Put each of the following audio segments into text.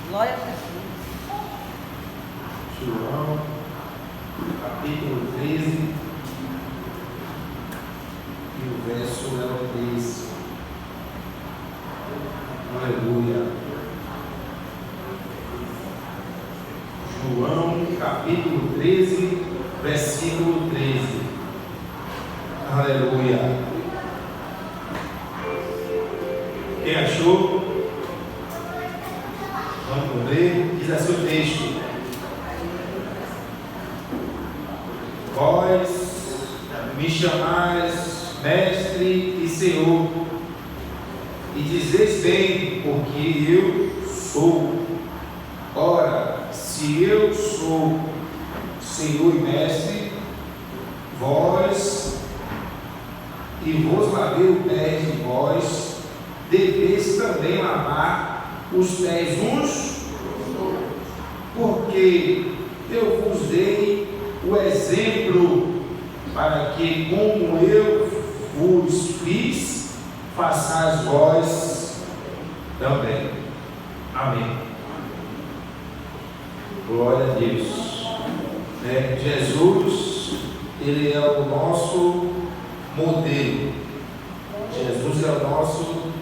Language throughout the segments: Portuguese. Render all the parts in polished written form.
Glória a Jesus. João, capítulo 13, e o verso é o 13. Aleluia. João, capítulo 13, versículo 13. Aleluia. Quem achou? Vamos ler. Diz assim o texto: Vós me chamais mestre e senhor, e dizeis bem, porque eu sou. Ora, se eu sou senhor e mestre, vós e vos lavei o pé de vós, deveis também lavar os pés uns, porque eu vos dei o exemplo, para que, como eu vos fiz, façais vós também. Amém. Glória a Deus. Jesus, Ele é o nosso modelo. Jesus é o nosso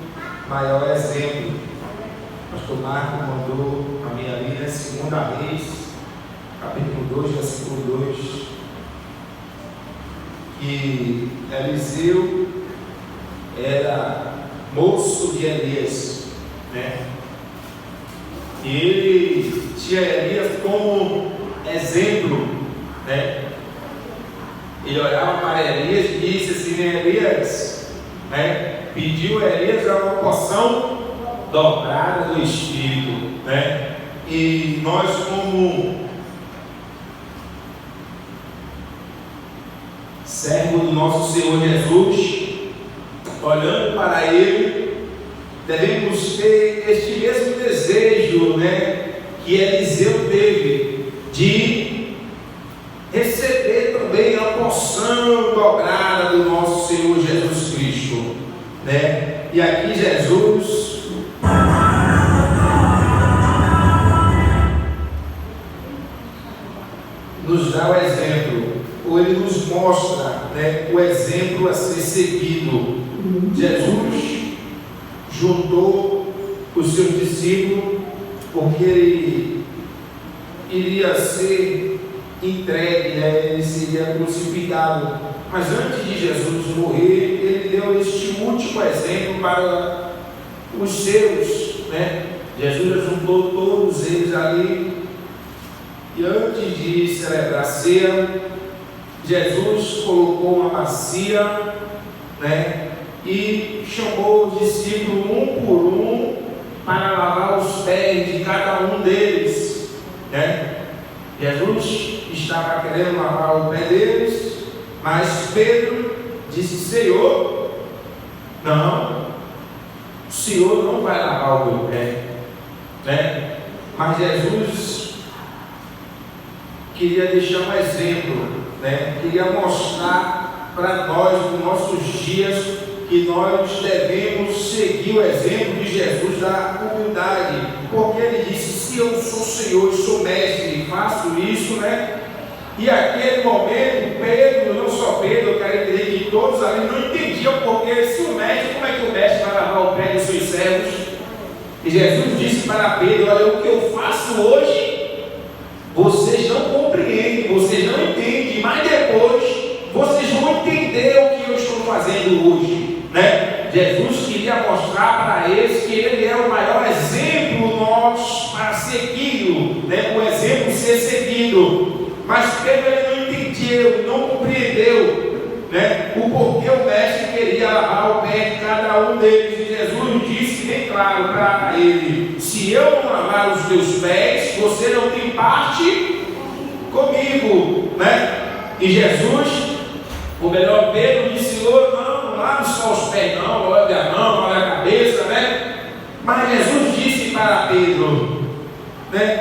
maior exemplo. O pastor Marco mandou a minha lida, 2 Reis, capítulo 2, versículo 2, que Eliseu era moço de Elias, E ele tinha Elias como exemplo, Ele olhava para Elias e disse assim: Elias, pediu a Elias uma porção dobrada do Espírito, E nós, como servo do nosso Senhor Jesus, olhando para Ele, devemos ter este mesmo desejo, que Eliseu teve, de receber também a porção dobrada do nosso Senhor Jesus Cristo, E aqui Jesus nos dá o exemplo, ou Ele nos mostra, o exemplo a ser seguido. Jesus juntou os seus discípulos porque Ele iria ser entregue, Ele seria crucificado. Mas antes de Jesus morrer, Ele deu este último exemplo para os seus, Jesus juntou todos eles ali, e antes de celebrar a ceia, Jesus colocou uma bacia, e chamou os discípulos um por um para lavar os pés de cada um deles, Jesus estava querendo lavar o pé deles, mas Pedro disse: Senhor, não, o Senhor não vai lavar o meu pé, Mas Jesus queria deixar um exemplo, queria mostrar para nós, nos nossos dias, que nós devemos seguir o exemplo de Jesus da humildade, porque Ele disse: se eu sou Senhor e sou mestre, faço isso, E aquele momento, Pedro, não só Pedro, eu quero entender que todos ali não entendiam, porque se o mestre, como é que o mestre vai lavar o pé dos seus servos? E Jesus disse para Pedro: olha, o que eu faço hoje, vocês não compreendem, vocês não entendem, mas depois vocês vão entender o que eu estou fazendo hoje, Jesus queria mostrar para eles que Ele é o maior exemplo nosso para seguir, o exemplo ser seguido. Mas Pedro ele não entendeu, não compreendeu, o porquê o mestre queria lavar o pé de cada um deles. E Jesus disse bem claro para ele: se eu não lavar os teus pés, você não tem parte comigo, E Jesus, ou melhor, Pedro disse: Senhor, não lave só os pés, não, olha a mão, olha a cabeça, Mas Jesus disse para Pedro,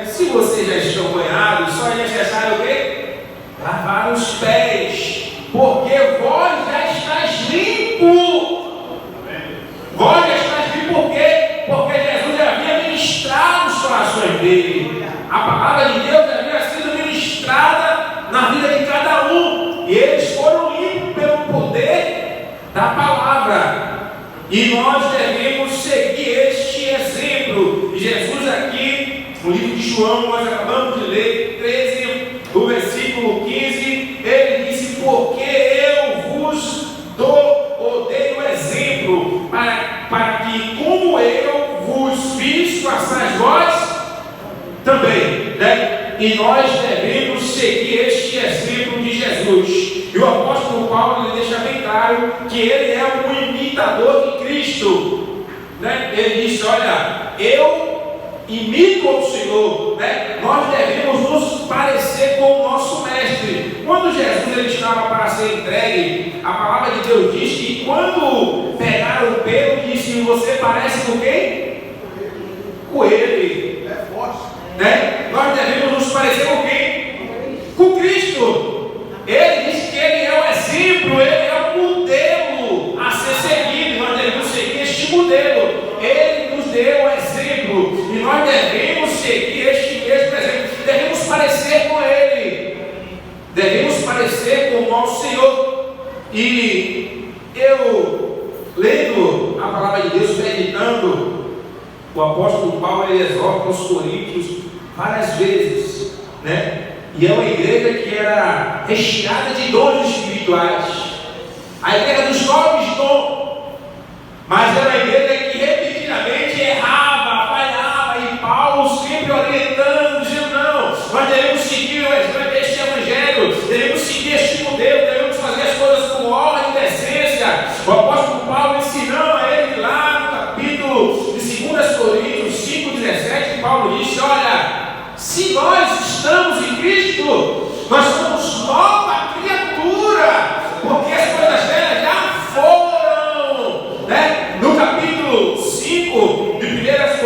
se vocês já estão banhados, só é necessário o quê? Lavar os pés, porque vós já estáis limpo. Vós já estáis limpo por quê? Porque Jesus já havia ministrado os corações palavra, e nós devemos seguir este exemplo. Jesus aqui, no livro de João, nós acabamos de ler, 13, o versículo 15, ele disse: porque eu vos dei o exemplo, para que como eu vos fiz, façais vós também, né? E nós devemos seguir este exemplo de Jesus. E o apóstolo Paulo ele deixa bem claro que ele é um imitador de Cristo, né? Ele diz: olha, eu imito o Senhor, né? Nós devemos nos parecer com o nosso mestre. Quando Jesus ele estava para ser entregue, a palavra de Deus diz que quando pegaram o Pedro, disse: você parece com quem? Com ele. É forte, né? Nós devemos nos parecer com quem? Com Cristo. Ele disse que ele é o exemplo, ele é o modelo a ser seguido. Nós devemos seguir este modelo. Ele nos deu o exemplo e nós devemos seguir este mesmo exemplo. Devemos parecer com ele, devemos parecer com o nosso Senhor. E eu, lendo a palavra de Deus, meditando, o apóstolo Paulo ele exorta os coríntios várias vezes, né? E é uma igreja que era recheada de dons espirituais, a igreja dos novos dons, mas era uma igreja que repetidamente errava, falhava, e Paulo sempre orientando, dizendo: não, nós devemos seguir este evangelho, devemos seguir este modelo, devemos fazer as coisas com ordem e decência. O apóstolo Paulo ensinando a ele lá no capítulo de 2 Coríntios 5,17, Paulo disse: olha, se nós estamos em Cristo, nós somos nova criatura, porque as coisas velhas já foram, né? No capítulo 5 de 1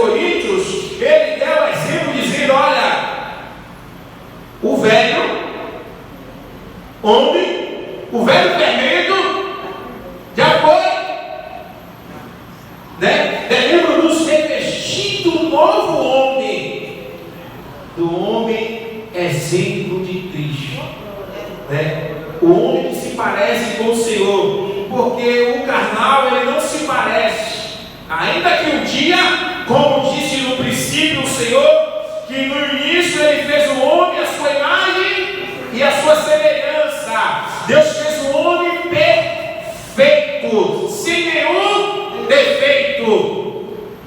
Coríntios, ele deu o exemplo dizendo: olha, o velho homem, o velho fermento já foi, né? Devemos nos revestir do novo homem, do homem exemplo de Cristo, né? O homem que se parece com o Senhor, porque o carnal ele não se parece, ainda que um dia, como disse no princípio o Senhor, que no início ele fez o homem à sua imagem e à sua semelhança. Deus fez o homem perfeito, sem nenhum defeito.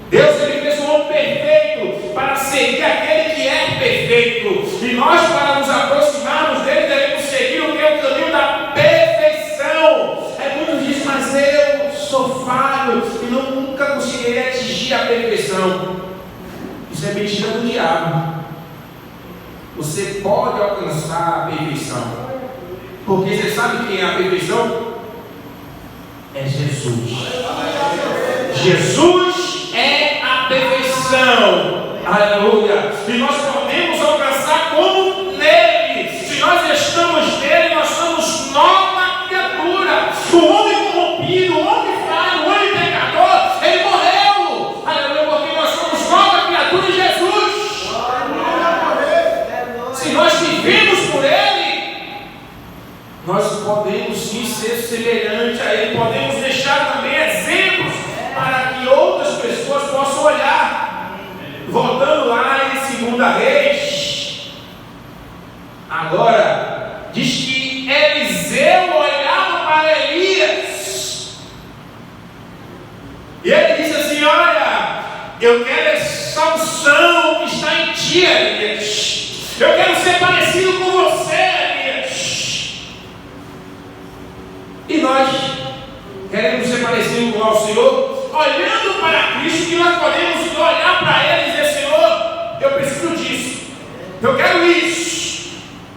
Deus ele fez o homem perfeito para seguir aquele que é perfeito. E nós, para nos aproximarmos dele, devemos seguir o que é o caminho da perfeição. Muitos dizem: mas eu sou falho e nunca conseguirei atingir a perfeição. Isso é mentira do diabo. Você pode alcançar a perfeição, porque você sabe quem é a perfeição? É Jesus. Jesus é a perfeição. Aleluia. E nós podemos alcançar como nele. Se nós estamos nele, nós somos nova criatura. O homem corrompido, o homem falho, o homem pecador, ele morreu. Aleluia, porque nós somos nova criatura em Jesus. Se nós vivemos por ele, nós podemos sim ser semelhantes a ele. Podemos deixar também exemplos para que outras pessoas possam olhar. Voltando lá em 2 Reis, agora diz que Eliseu olhava para Elias e ele disse assim: olha, eu quero essa unção que está em ti, Elias. Eu quero ser parecido com você, Elias. E nós queremos ser parecidos com o nosso Senhor, olhando para Cristo, que nós podemos olhar para Ele e dizer: Senhor, eu preciso disso, eu quero isso.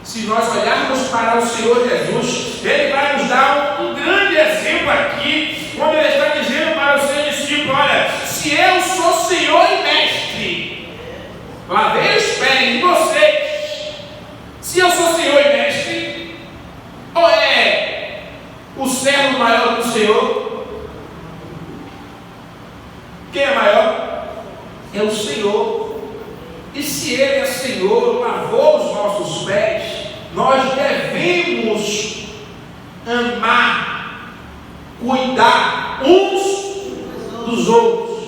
Se nós olharmos para o Senhor Jesus, Ele vai nos dar um grande exemplo aqui, quando Ele está dizendo para os seus discípulos: olha, se eu sou Senhor e Mestre, lavei os pés de vocês. Se eu sou Senhor e Mestre, ou é o servo maior do Senhor? Quem é maior? É o Senhor. E se Ele é Senhor, lavou os nossos pés, nós devemos amar, cuidar dos outros.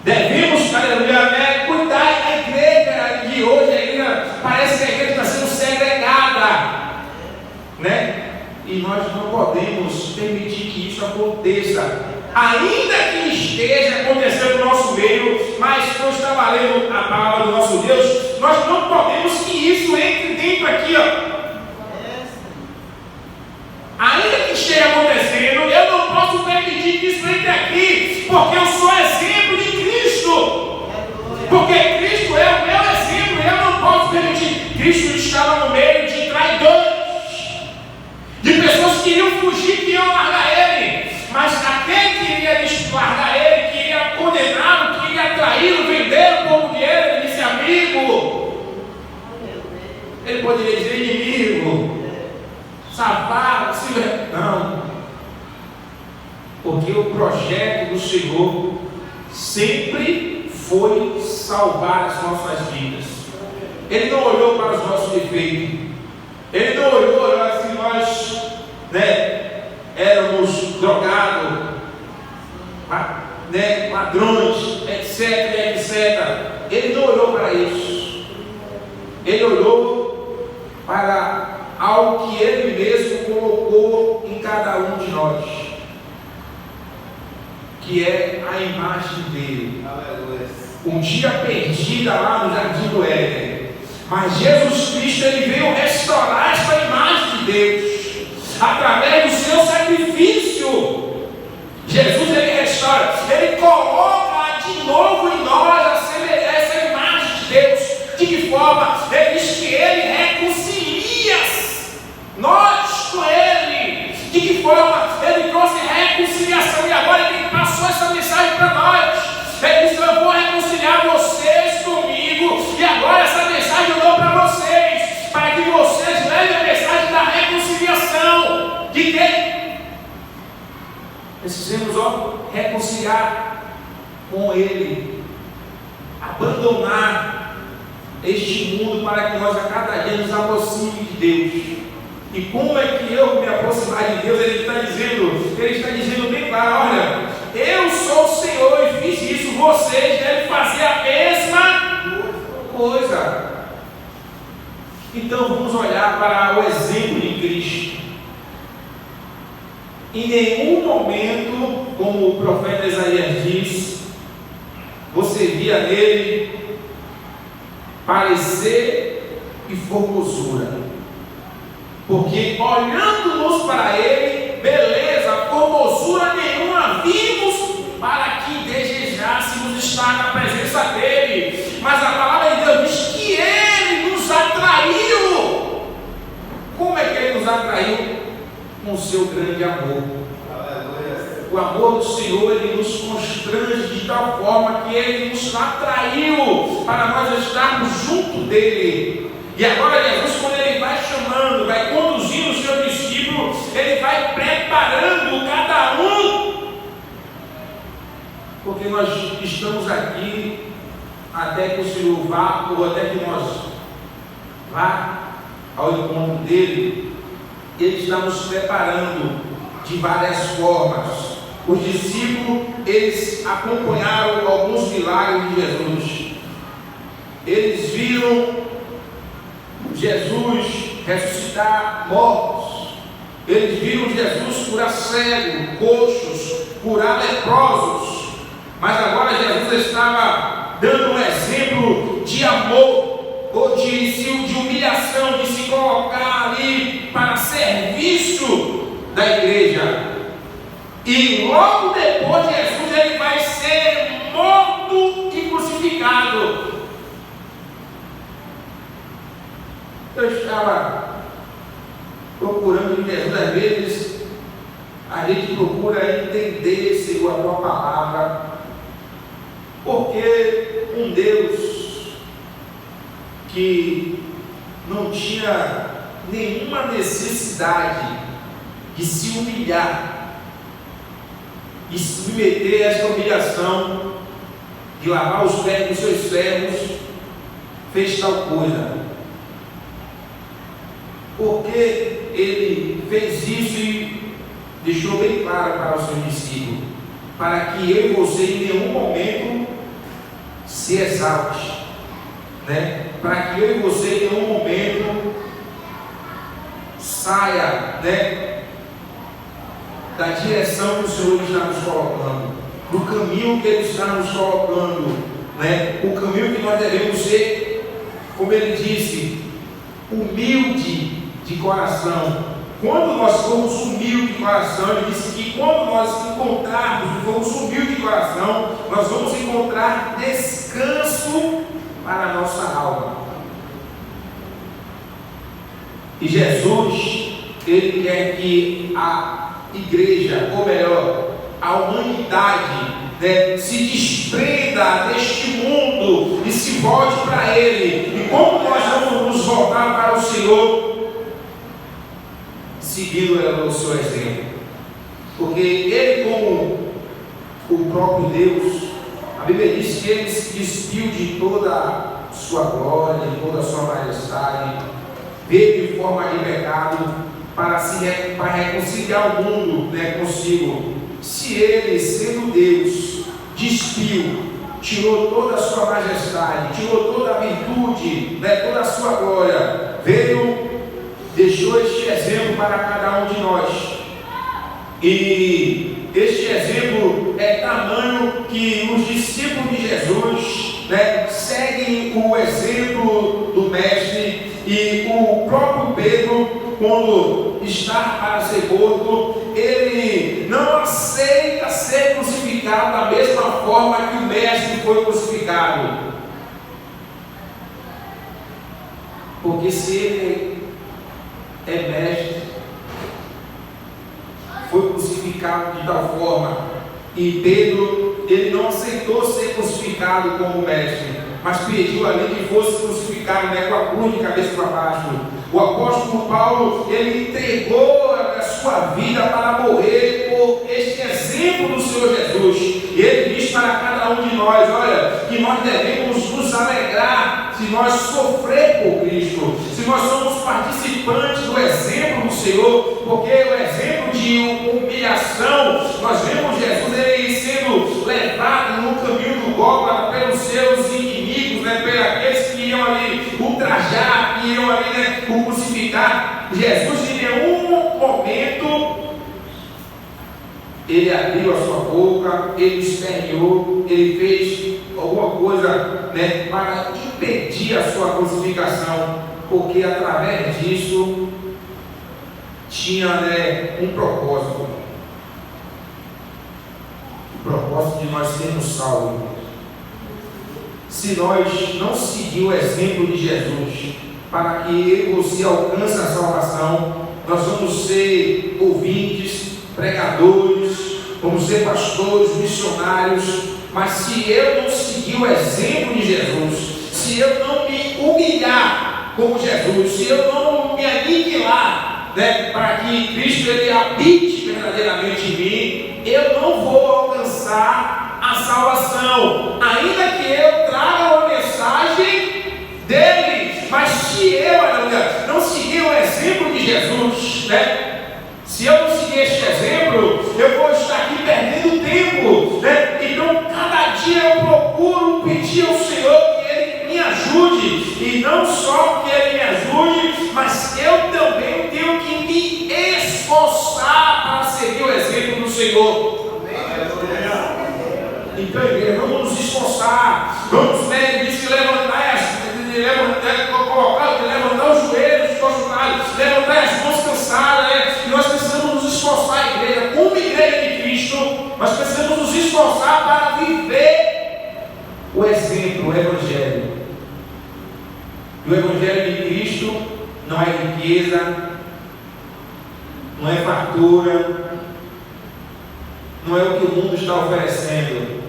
Devemos, aleluia, né, cuidar da igreja de hoje. A igreja, parece que a igreja está sendo segregada, né? E nós não podemos permitir que isso aconteça, ainda que esteja acontecendo no nosso meio. Mas quando estava lendo a palavra do nosso Deus, nós não podemos que isso entre dentro aqui, ó. Ainda que esteja acontecendo, eu não posso permitir que isso entre aqui, porque eu sou exemplo de Cristo. Porque Cristo é o meu exemplo, e eu não posso permitir. Cristo estava no meio de traidores, de pessoas que queriam fugir, que iam largar ele, mas aquele que iria largar ele, que iria condená-lo, que iria traí-lo, vender o povo de ele disse amigo. Ele poderia dizer inimigo, safado, não, porque o projeto do Senhor sempre foi salvar as nossas vidas. Ele não olhou para os nossos defeitos, ele não olhou assim, nós, né, éramos drogados, né, ladrões, etc. Ele não olhou para isso, ele olhou para algo que ele mesmo colocou em cada um de nós, que é a imagem dele. Um dia perdida lá no Jardim do Éden, mas Jesus Cristo, ele veio restaurar esta imagem de Deus através do seu sacrifício. Jesus, ele restaura, ele coloca de novo em nós essa imagem de Deus. De que forma? Ele diz que ele reconcilia nós com ele. De que forma? Ele trouxe reconciliação, e agora ele passou essa mensagem para nós. Ele disse: eu vou reconciliar vocês comigo, e agora essa mensagem eu dou para vocês, para que vocês levem a mensagem da reconciliação. De quem? Precisamos reconciliar com ele, abandonar este mundo, para que nós a cada dia nos aproximemos de Deus. E como é que eu me aproximar de Deus? Ele está dizendo bem claro: olha, eu sou o Senhor e fiz isso, vocês devem fazer a mesma coisa. Então vamos olhar para o exemplo de Cristo. Em nenhum momento, como o profeta Isaías diz, você via nele parecer e formosura. Porque olhando-nos para ele, beleza, formosura nenhuma vimos, para que desejássemos estar na presença dele. Mas a palavra de Deus diz que ele nos atraiu. Como é que ele nos atraiu? Com o seu grande amor. O amor do Senhor, ele nos constrange de tal forma que ele nos atraiu para nós estarmos junto dele. E agora Jesus, quando ele vai chamando, vai conduzindo o seu discípulo, ele vai preparando cada um, porque nós estamos aqui até que o Senhor vá, ou até que nós vá ao encontro dele. Ele está nos preparando de várias formas. Os discípulos, eles acompanharam alguns milagres de Jesus. Eles viram Jesus ressuscitar mortos. Eles viram Jesus curar cegos, coxos, curar leprosos. Mas agora Jesus estava dando um exemplo de amor, ou de humilhação, de se colocar ali para serviço da igreja. E logo depois de Jesus, ele vai ser morto e crucificado. Eu estava procurando em Jesus, às vezes a gente procura entender, Senhor, a tua palavra, porque um Deus que não tinha nenhuma necessidade de se humilhar e submeter a esta humilhação de lavar os pés dos seus servos, fez tal coisa. Porque ele fez isso e deixou bem claro para os seus discípulos, para que eu e você em nenhum momento se exalte, né? Para que eu e você em nenhum momento saia, né, da direção que o Senhor está nos colocando, do caminho que Ele está nos colocando, né? O caminho que nós devemos ser, como Ele disse, humilde de coração. Quando nós formos humildes de coração, Ele disse que quando nós encontrarmos e formos humildes de coração, nós vamos encontrar descanso para a nossa alma. E Jesus, Ele quer que a igreja, ou melhor, a humanidade, né, se desprenda deste mundo e se volte para Ele. E como nós vamos nos voltar para o Senhor? Seguindo o seu exemplo, porque Ele, como o próprio Deus, a Bíblia diz que Ele se despiu de toda a sua glória, de toda a sua majestade, veio em forma de pecado para reconciliar o mundo, né, consigo. Se Ele, sendo Deus, despiu, tirou toda a sua majestade, tirou toda a virtude, né, toda a sua glória, veio, deixou este exemplo para cada um de nós. E este exemplo é tamanho que os discípulos de Jesus, né, seguem o exemplo do Mestre. E o próprio Pedro, quando está para ser morto, ele não aceita ser crucificado da mesma forma que o Mestre foi crucificado. Porque se ele é mestre, foi crucificado de tal forma, e Pedro, ele não aceitou ser crucificado como mestre, mas pediu ali que fosse crucificado, né, com a cruz de cabeça para baixo. O apóstolo Paulo, ele entregou a sua vida para morrer por este exemplo do Senhor Jesus. E ele diz para cada um de nós, olha, que nós devemos nos alegrar se nós sofrer por Cristo, se nós somos participantes do exemplo do Senhor, porque o exemplo de humilhação, nós vemos Jesus ele sendo levado no caminho do Gólgota pelos seus inimigos, né, pelos aqueles que iam ali ultrajar, que iam ali, né, o crucificar. Jesus em nenhum momento ele abriu a sua boca, ele esperneou, ele fez alguma coisa, né, para impedir a sua crucificação, porque através disso tinha, né, um propósito. O propósito de nós sermos salvos. Se nós não seguir o exemplo de Jesus, para que eu e você alcance a salvação, nós vamos ser ouvintes, pregadores, vamos ser pastores, missionários, mas se eu não seguir o exemplo de Jesus, se eu não me humilhar como Jesus, se eu não me aniquilar, né, para que Cristo ele habite verdadeiramente em mim, eu não vou alcançar a salvação, ainda que eu traga uma mensagem dele. Mas se eu, aleluia, não seguir o exemplo de Jesus, né, se eu não seguir este exemplo, eu vou estar aqui perdendo tempo, né? Então cada dia eu procuro pedir ao Senhor que Ele me ajude, e não só que Ele me ajude, mas eu também tenho que me esforçar para seguir o exemplo do Senhor. Então, igreja, vamos nos esforçar, vamos, né, levantar os joelhos prostrados, levantar as mãos cansadas, né? E nós precisamos nos esforçar, igreja, como igreja de Cristo, nós precisamos nos esforçar para viver o exemplo, o Evangelho. E o Evangelho de Cristo não é riqueza, não é fartura, não é o que o mundo está oferecendo.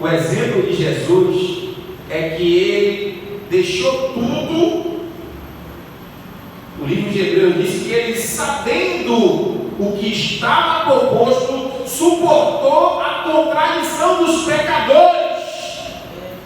O exemplo de Jesus é que Ele deixou tudo. O livro de Hebreus diz que Ele, sabendo o que estava proposto, suportou a contradição dos pecadores.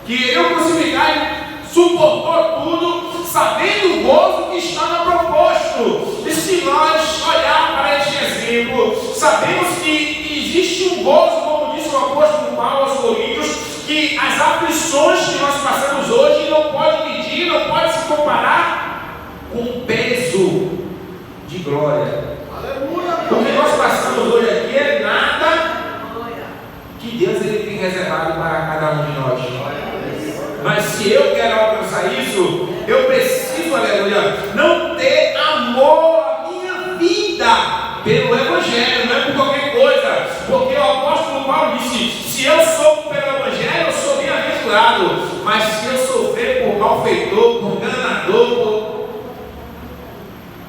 Que eu crucificar, Ele suportou tudo, sabendo o gozo que estava proposto. E se nós olhar para este exemplo, sabemos que existe um gozo, como disse o apóstolo Paulo aos Coríntios, que as aflições que nós passamos hoje não pode medir, não pode se comparar com o peso de glória. O que nós passamos hoje aqui é nada que Deus ele tem reservado para cada um de nós. Mas se eu quero alcançar isso, eu preciso, aleluia, não ter amor à minha vida pelo Evangelho, não é por qualquer coisa. Porque o apóstolo Paulo disse: se eu sofro pelo Evangelho, eu sou bem-aventurado. Mas se eu sofrer por malfeitor, por enganador,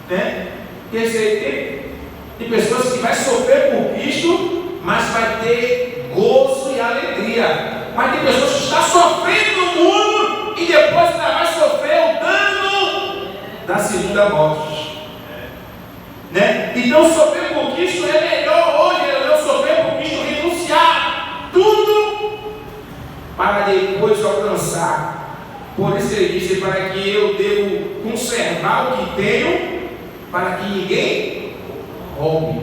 né? Tem pessoas que vai sofrer por Cristo, mas vai ter gozo e alegria. Mas tem pessoas que estão sofrendo no mundo e depois ainda vai sofrer o dano da segunda morte, né? Então sofrer por Cristo é melhor hoje, eu sofrer por Cristo, renunciar tudo para depois alcançar. Por isso ele disse: para que eu devo conservar o que tenho, para que ninguém roube,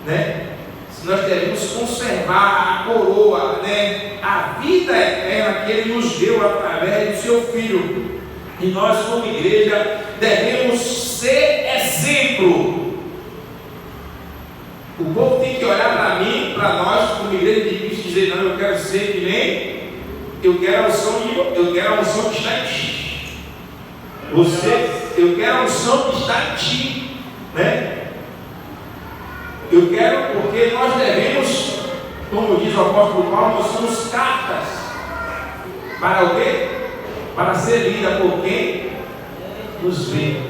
né? Se nós devemos conservar a coroa, né? A vida eterna que Ele nos deu através do Seu Filho. E nós, como igreja, devemos ser exemplo. O povo tem que olhar para mim, para nós, como igreja de Cristo, e dizer: não, eu quero ser que nem, eu quero a unção que está em ti. Eu quero a unção que está em ti, né? Eu quero, porque nós devemos, como diz o apóstolo Paulo, nós somos cartas. Para o quê? Para ser lida por quem nos vê.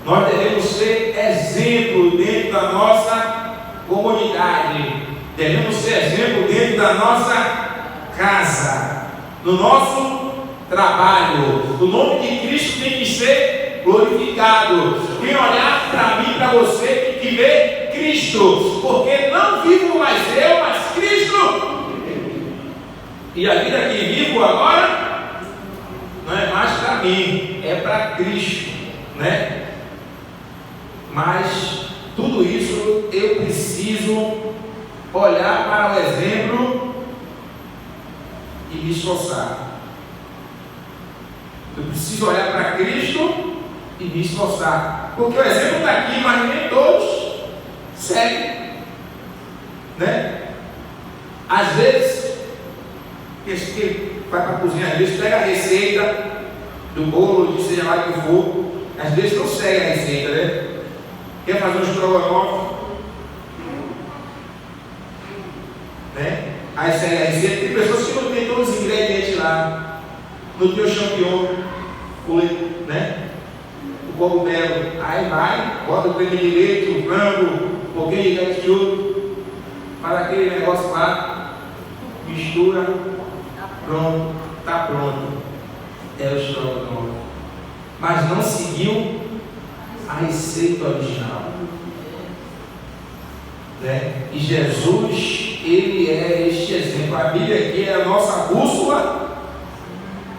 Nós devemos ser exemplo dentro da nossa comunidade. Devemos ser exemplo dentro da nossa casa, no nosso trabalho. O nome de Cristo tem que ser glorificado. Quem olhar para mim, para você, tem que ver Cristo, porque não vivo mais eu, mas Cristo. E a vida que vivo agora não é mais para mim, é para Cristo, né? Mas tudo isso eu preciso olhar para o exemplo e me esforçar. Eu preciso olhar para Cristo e me esforçar, porque o exemplo está aqui, mas nem todos seguem, né? Às vezes, que vai para a cozinha, às vezes pega a receita do bolo, de seja lá o que for, às vezes não segue a receita, né? Quer fazer um estrogonofe, né? Aí segue a receita. Tem pessoas que não tem todos os ingredientes lá, não tem o champignon, né? O cogumelo, aí vai, bota o creme de leite, o frango, um pouquinho de ketchup, para aquele negócio lá, mistura, pronto, está pronto. É o estrogonofe. Mas não seguiu a receita original, né? E Jesus, Ele é este exemplo. A Bíblia aqui é a nossa bússola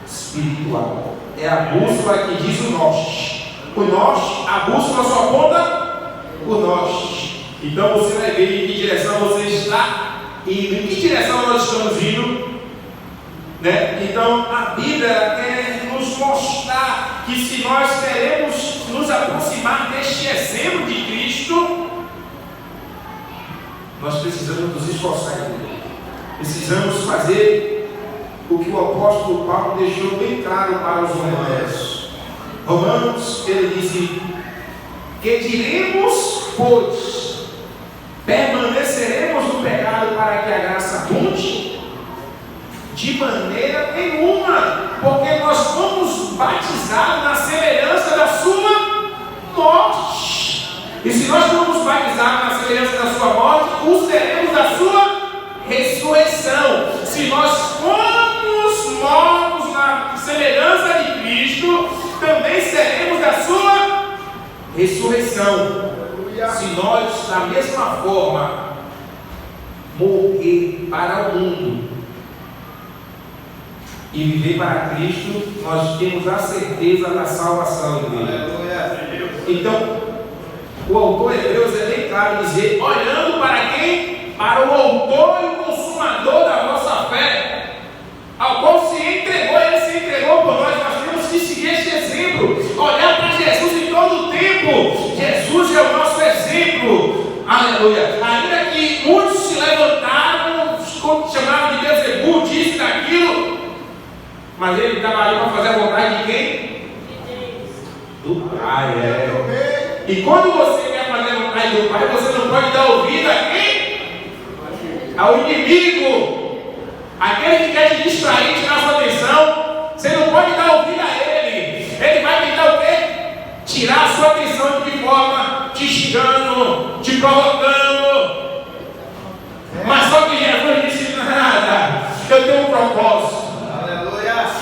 espiritual. É a bússola que diz o norte. O norte, a bússola só aponta o norte. Então você vai ver em que direção você está indo, em que direção nós estamos indo, né? Então a Bíblia quer nos mostrar que se nós queremos nos aproximar deste exemplo de Cristo, nós precisamos nos esforçar em Deus. Precisamos fazer o que o apóstolo Paulo deixou bem claro para os romanos. Romanos, ele disse: que diremos, pois, permaneceremos no pecado para que a graça abunde? De maneira nenhuma, porque nós fomos batizados na semelhança da sua morte. E se nós fomos batizados na semelhança da sua morte, o seremos da sua ressurreição. Se nós fomos mortos na semelhança de Cristo, também seremos da sua ressurreição. Se nós, da mesma forma, morrer para o mundo e viver para Cristo, nós temos a certeza da salvação dele. Então, o autor Hebreus é bem claro dizer: olhando para quem? Para Mas ele estava ali para fazer a vontade de quem? Do Pai, E quando você quer fazer a vontade do Pai, você não pode dar ouvido a quem? Ao inimigo. Aquele que quer te distrair, tirar sua atenção. Você não pode dar ouvido a ele. Ele vai tentar o quê? Tirar a sua atenção. De que forma? Te xingando, te provocando. Mas só que Jesus disse nada. Eu tenho um propósito.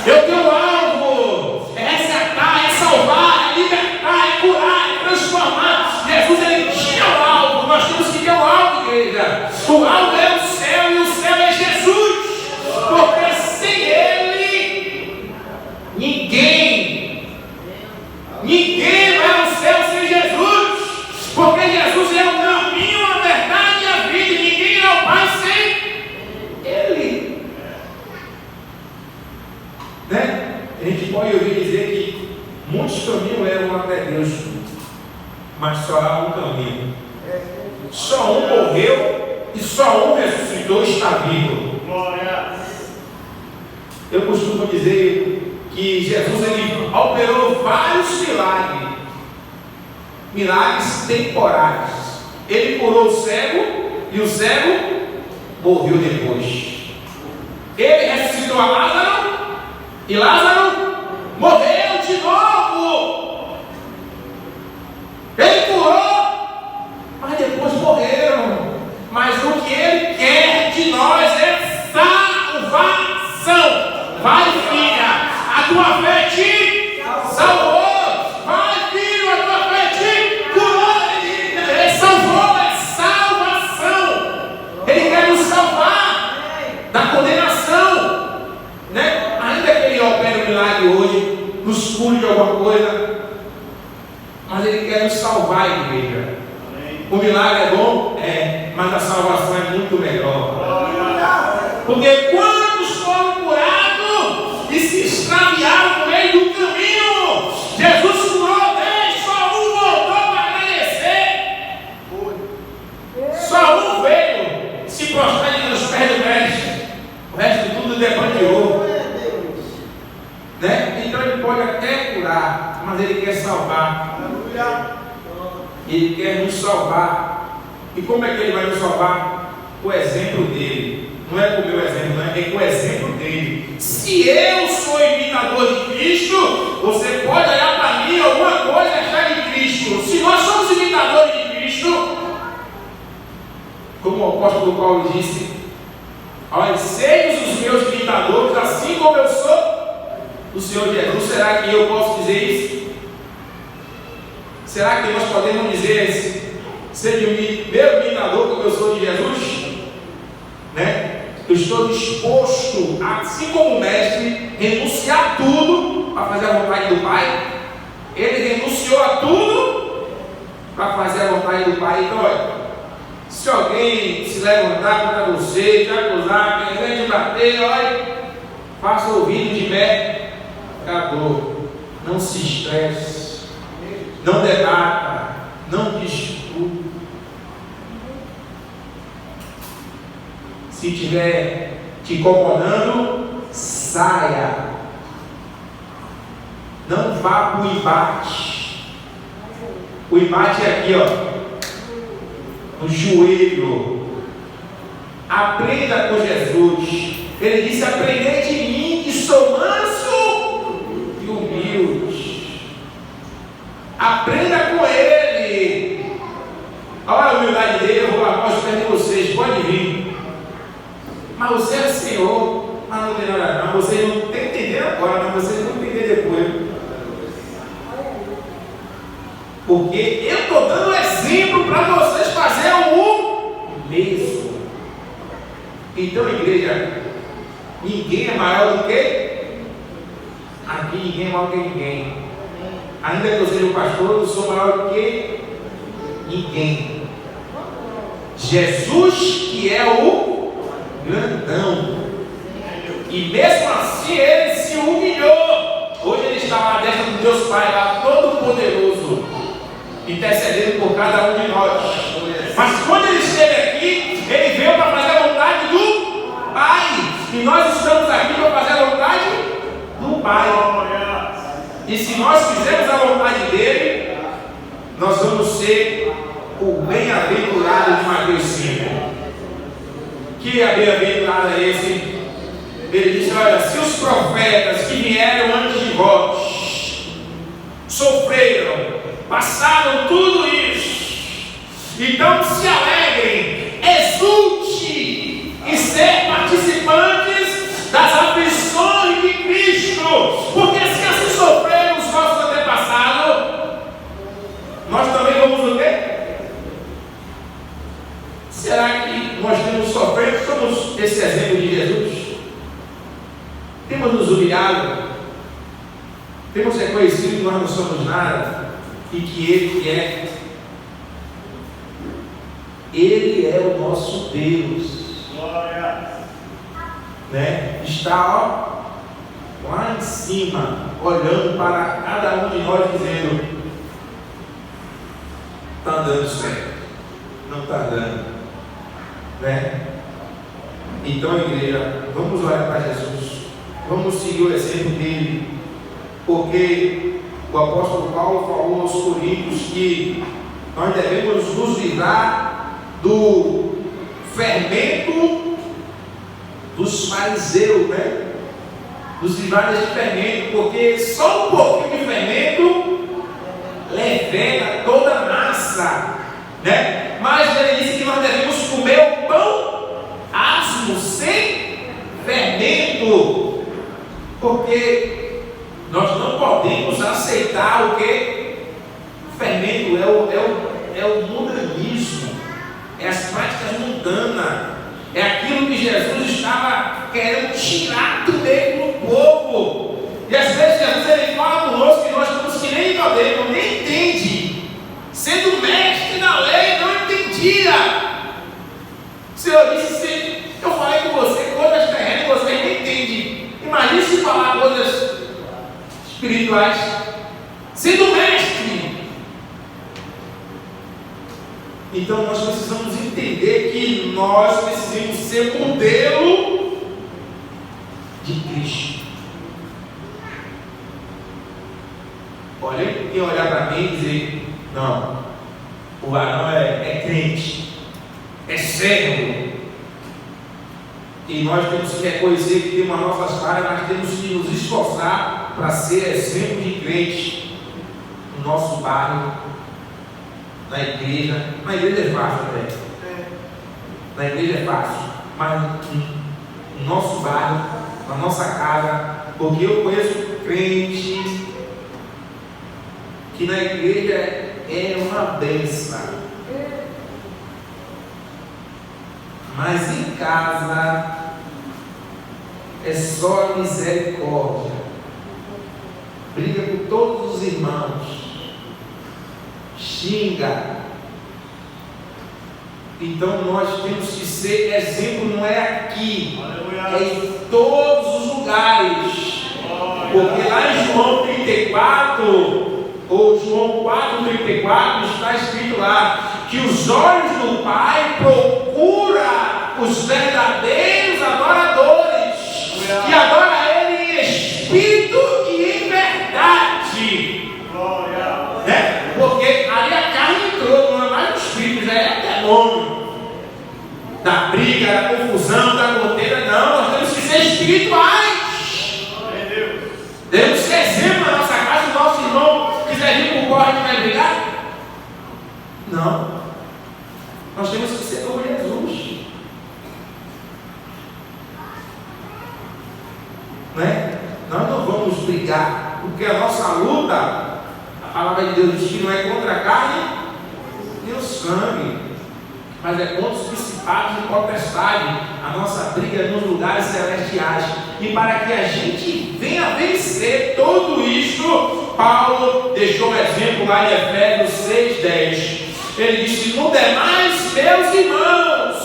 Eu tenho um alvo. É resgatar, é salvar, é libertar, é curar, é transformar. Jesus, ele tinha o alvo. Nós temos que ter o alvo, igreja. O alvo é o céu e o céu é Jesus. Porque sem ele, ninguém vai ao céu sem Jesus. Porque Jesus é o caminho, a verdade e a vida. E ninguém irá ao Pai sem ele. Né? A gente pode ouvir dizer que muitos caminhos levam até Deus, mas só há um caminho. Só um morreu e só um ressuscitou e está vivo. Eu costumo dizer que Jesus ele operou vários milagres temporários. Ele curou o cego e o cego morreu depois. Ele ressuscitou a Lázaro e Lázaro morreu de novo. Ele curou, mas depois morreram. Mas o que ele quer de nós é salvação. Vai, filha, a tua fé te salvou. Vai, filho, a tua fé te curou. Ele salvou, é salvação. Ele quer nos salvar da condenação, né? Ainda que ele opere um milagre hoje, nos cure de alguma coisa, mas ele quer nos salvar, igreja. O milagre é bom? É, mas a salvação é muito melhor. Porque quantos foram curados e se extraviaram no meio do caminho? Jesus curou 10, só um voltou para agradecer. Só um veio se prostrar nos pés do mestre. O resto tudo debandeou. Né? Então ele pode até curar, mas ele quer salvar. Ele quer nos salvar. E como é que ele vai nos salvar? O exemplo dele. Não é com o meu exemplo, não é com o exemplo dele. Se eu sou imitador de Cristo, você pode olhar para mim alguma coisa e achar de Cristo. Se nós somos imitadores de Cristo, como o apóstolo Paulo disse, olha, sejam os meus imitadores, assim como eu sou do Senhor Jesus. Será que eu posso dizer isso? Será que nós podemos dizer isso? Seja meu imitador como eu sou de Jesus? Né? Eu estou disposto, assim como o mestre, renunciar a tudo para fazer a vontade do Pai. Ele renunciou a tudo para fazer a vontade do Pai. Então, olha, se alguém se levantar contra você, te acusar, querer te bater, olha, faça ouvido de mercador. Não se estresse, não debata, não discute. Se estiver te incomodando, saia. Não vá para o embate. O embate é aqui, ó, no joelho. Aprenda com Jesus. Ele disse: aprendei de mim, que sou manso e humilde. Aprenda com ele. Olha a humildade dele. Eu vou lá para os pés de vocês. Pode vir. Mas você é Senhor, mas não tem nada não. Vocês não tem que entender agora, mas vocês vão entender depois. Porque eu estou dando exemplo para vocês fazerem o mesmo. Então, igreja, ninguém é maior do que aqui, ninguém é maior do que ninguém. Ainda que eu seja o pastor, eu sou maior do que ninguém. Jesus, que é o grandão, e mesmo assim ele se humilhou. Hoje ele está lá dentro do Deus Pai, lá todo poderoso, intercedendo por cada um de nós. Mas quando ele esteve aqui, ele veio para fazer a vontade do Pai, e nós estamos aqui para fazer a vontade se nós fizermos a vontade dele, nós vamos ser o bem-aventurado de Mateus 5. Que bem-aventurado é esse? Ele diz: olha, se os profetas que vieram antes de vós sofreram, passaram tudo isso, então se alegrem, exulte e ser participantes das aflições de Cristo, porque se assim sofreram os nossos antepassados, nós também vamos o quê? Será que nós temos sofrido? Somos esse exemplo de Jesus? Temos nos humilhado? Temos reconhecido que nós não somos nada e que Ele é o nosso Deus. Glória. Né? Está lá em cima, olhando para cada um de nós, dizendo: está andando certo, não está andando. Né? Então, igreja, vamos olhar para Jesus, vamos seguir o exemplo dele, porque o apóstolo Paulo falou aos Coríntios que nós devemos nos livrar do fermento dos fariseus, né? Nos livrar desse fermento, porque só um pouquinho de fermento leveda toda a massa, né? Mas ele disse que nós devemos comer o pão asmo, sem fermento, porque nós não podemos aceitar o que? O fermento é o mundanismo, é as práticas mundanas, é aquilo que Jesus estava querendo tirar do meio do povo. E às vezes Jesus ele fala conosco que nós estamos que nem Nicodemo, nem entende, sendo mestre da lei, não entendia. O Senhor disse: eu falei com você coisas terrenas, você nem entende. Imagine se falar coisas espirituais, sendo mestre. Então nós precisamos entender que nós precisamos ser modelo de Cristo. Olha, quem olhar para mim e dizer: não, o varão é crente, é servo, e nós temos que reconhecer que temos as nossas falhas, mas temos que nos esforçar para ser exemplo de crente no nosso bairro, na igreja. Na igreja é fácil até, na igreja é fácil, mas no nosso bairro, na nossa casa, porque eu conheço crente que na igreja é uma bênção, mas em casa é só misericórdia, briga com todos os irmãos, xinga. Então nós temos que ser exemplo, não é aqui, é em todos os lugares, porque lá em João 34 ou João 4,34 está escrito lá que os olhos do Pai procuram os verdadeiros adoradores, que adoram Ele em espírito e em verdade. Né? Porque ali a carne entrou, não é mais o espírito, já é demônio. Da briga, da confusão, da conteúdo, não, nós temos que ser espirituais. Devemos ser exemplo na nossa casa. O nosso irmão quiser vir com o corre, a gente vai brigar? Não. Nós temos que ser como Jesus. Né? Nós não vamos brigar, porque a nossa luta, a palavra de Deus diz que não é contra a carne e o sangue, mas é contra os principados e potestades. A nossa briga é nos lugares celestiais. E para que a gente venha vencer tudo isto, Paulo deixou um exemplo lá em Efésios 6,10. Ele disse: no demais, meus irmãos,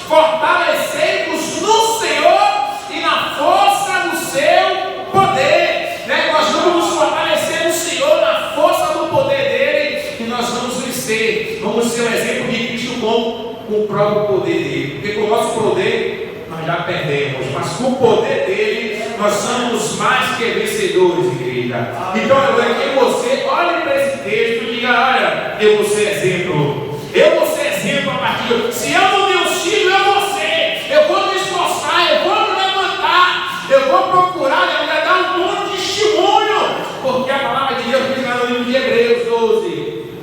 fortalecei-vos no Senhor e na força do seu poder. Né? Nós vamos nos fortalecer no Senhor, na força do poder dele, e nós vamos vencer. Vamos ser um exemplo de Cristo com o próprio poder dele, porque com o nosso poder nós já perdemos, mas com o poder dele Nós somos mais que vencedores, igreja. Então eu quero que você olhe para esse texto e diga: olha, eu vou ser exemplo. Eu vou ser exemplo a partir de... Se eu não tenho filho, eu vou ser. Eu vou me esforçar, eu vou me levantar, eu vou procurar, eu vou dar um bom testemunho. Porque a palavra de Deus diz lá no livro de Hebreus 12: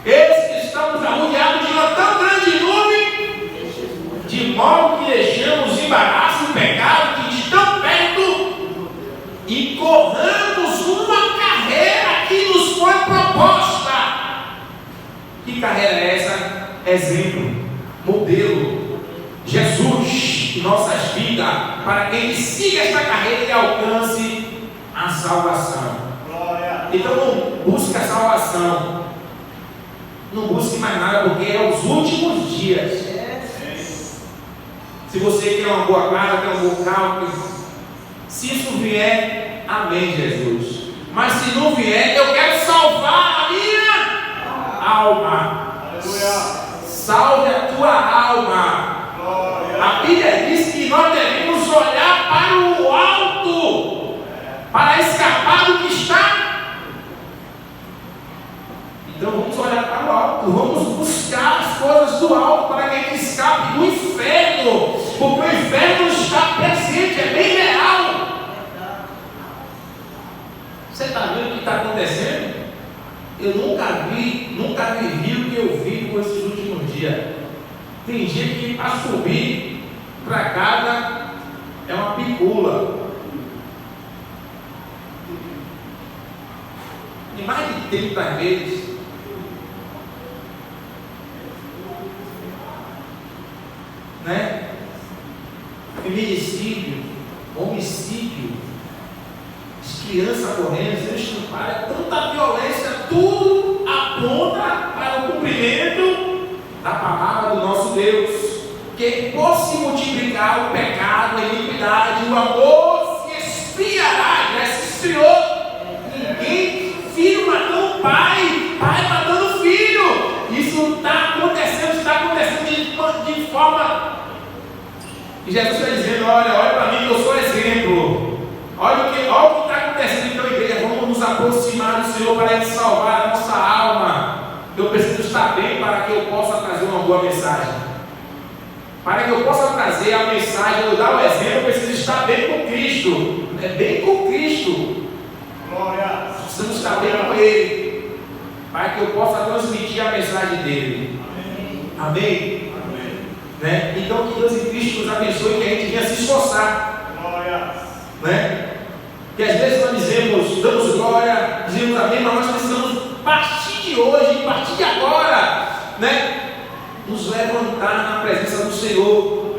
eis que estamos arrodeados de uma tão grande nuvem, de modo que deixamos o embaraço e o pecado que estão perto e corramos uma carreira que nos foi proposta. Que carreira é essa? Exemplo, modelo, Jesus em nossas vidas, para que ele siga esta carreira e alcance a salvação. Glória. Então não busque a salvação, não busque mais nada, porque é os últimos dias. Se você quer uma boa casa, quer um bom carro, se isso vier, amém, Jesus. Mas se não vier, eu quero salvar a minha alma. Aleluia. Salve a tua alma. Glória. A Bíblia diz que nós devemos olhar para o alto, para escapar do que está. Então vamos olhar para o alto, vamos buscar as coisas do alto para que a gente escape do inferno, porque o inferno está presente, é bem real. Você está vendo o que está acontecendo? Eu nunca vivi o que eu vi com esses últimos dias. Tem gente que para subir para casa é uma picula. E mais de 30 vezes. Né? Feminicídio, homicídio, criança correndo, sendo estuprada, tanta violência, tudo aponta para o cumprimento da palavra do nosso Deus, que por se multiplicar o pecado, a iniquidade, o amor se esfriará, já se esfriou. Ninguém, filho matando pai, pai matando filho. Isso está acontecendo de forma. E Jesus está dizendo: olha para mim que eu sou exemplo. Olha o que está acontecendo. Então, igreja, vamos nos aproximar do Senhor para Ele salvar a nossa alma. Eu preciso estar bem para que eu possa trazer uma boa mensagem. Para que eu possa trazer a mensagem, eu dar o exemplo, eu preciso estar bem com Cristo. É bem com Cristo. Glória. Precisamos estar bem com Ele, para que eu possa transmitir a mensagem dele. Amém? Amém. Né? Então, que Deus em Cristo nos abençoe e que a gente venha se esforçar. Glória. Né? Que às vezes nós dizemos, damos glória, dizemos amém, mas nós precisamos partir de hoje, partir de agora, né? Nos levantar na presença do Senhor,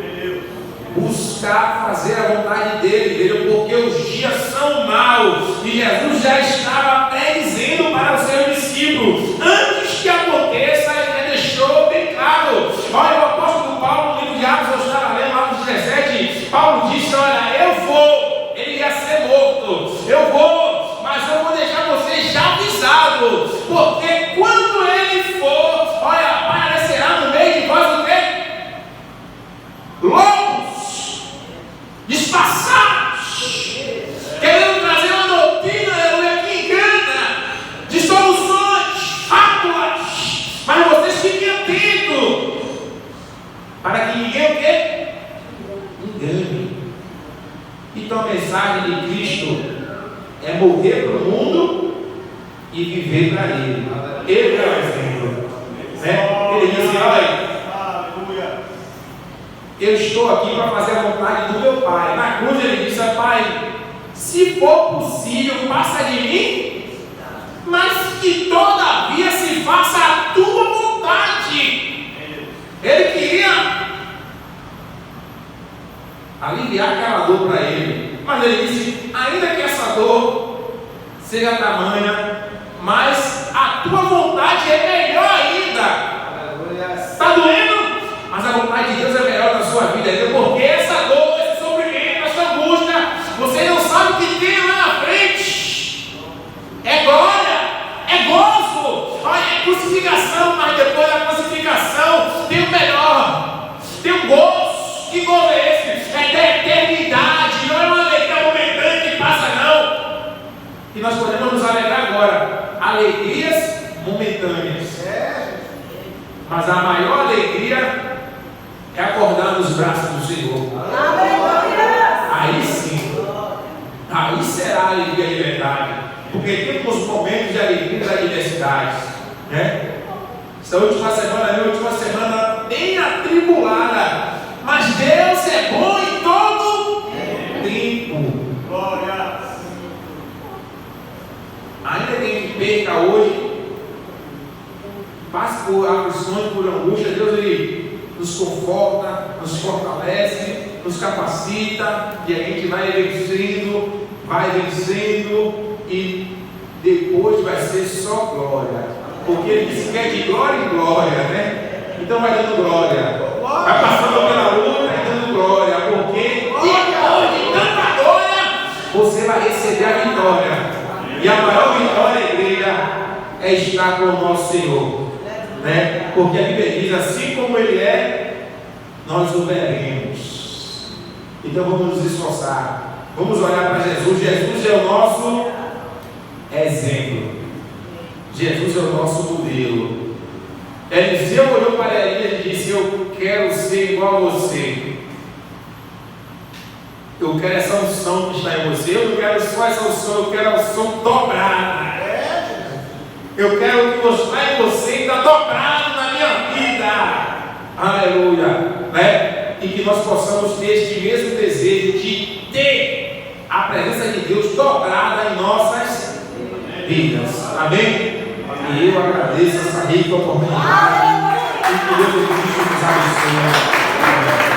buscar fazer a vontade dele, porque os dias são maus e Jesus já estava predizendo para os seus discípulos antes que aconteça. Ele deixou bem claro. Olha, o apóstolo Paulo, no livro de Atos, eu estava lendo, Atos 17, Paulo disse: olha, eu vou, ele ia ser morto, eu vou, mas eu vou deixar vocês já avisados, porque quando ele for, olha, aparecerá no meio de vós o quê? Lobos disfarçados, querendo trazer uma doutrina que engana, de soluções, fábulas, mas vocês fiquem atentos, para que ninguém o quê? Engane. Então a mensagem de Cristo é morrer para o mundo e viver para Ele. Ele é o exemplo. Né? Ele diz assim: olha, eu estou aqui para fazer a vontade do meu Pai. Na cruz ele disse: Pai, se for possível, passa de mim, mas que todavia se faça a tua vontade. Ele queria aliviar aquela dor para ele, mas ele disse: ainda que essa dor seja tamanha, mas a tua vontade é melhor ainda. Está doendo? Mas a vontade de Deus é melhor na sua vida, porque essa dor, esse sofrimento, essa angústia, você não sabe o que tem lá na frente. É glória, é gozo, é crucificação, mas depois da crucificação tem o melhor, tem o gozo. Que gozo é esse? É da eternidade, não é uma alegria nós podemos nos alegrar agora. Alegrias momentâneas. Mas a maior alegria é acordar nos braços do Senhor. Aí sim. Aí será a alegria de verdade. Porque temos momentos de alegria das adversidades, né? Essa última semana, minha última semana bem atribulada. Mas Deus é bom em todo tempo. Glória. Ainda que a gente perca hoje, passe por aflições, por angústia, Deus ele nos conforta, nos fortalece, nos capacita, e a gente vai vencendo, e depois vai ser só glória. Porque ele disse que é de glória em glória, né? Então vai dando glória. Vai passando pela luta e dando glória. Porque depois de tanta glória, você vai receber a vitória. E a maior vitória, igreja, é estar com o nosso Senhor, né? Porque a Bíblia diz, assim como Ele é, nós o veremos. Então vamos nos esforçar. Vamos olhar para Jesus. Jesus é o nosso exemplo. Jesus é o nosso modelo. Eliseu olhou para Elias e disse: eu quero ser igual a você. Eu quero essa unção que está em você. Eu não quero só essa unção, eu quero a unção dobrada. Eu quero que está em você e está dobrado na minha vida. Aleluia, né? E que nós possamos ter este mesmo desejo de ter a presença de Deus dobrada em nossas vidas. Amém? E eu agradeço essa rica oportunidade. E que Deus nos abençoe.